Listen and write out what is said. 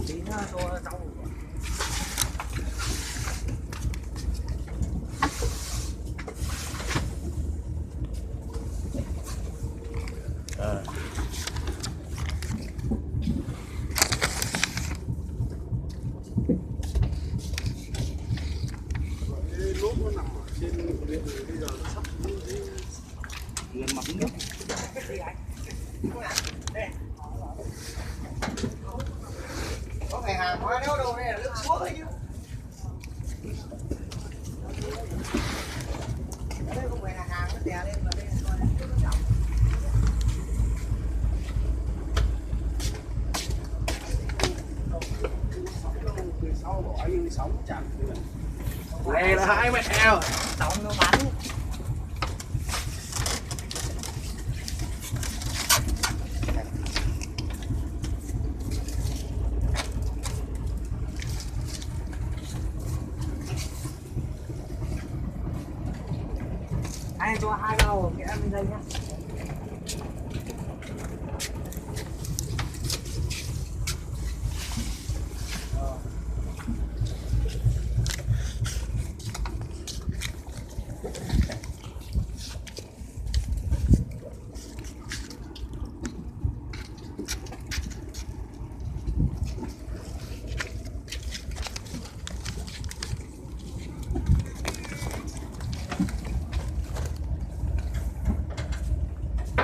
tí nữa cho rau. Lên mặt nước. Có ngày hàng hóa nếu đâu đây là nước suối đấy chứ. Ở đây không phải là hàng nó đè lên mà đây là nước nó đọng. Này là 2 mét eo. Tổng nó bắn. Anh cho 2 bao cái em lên đây nhá.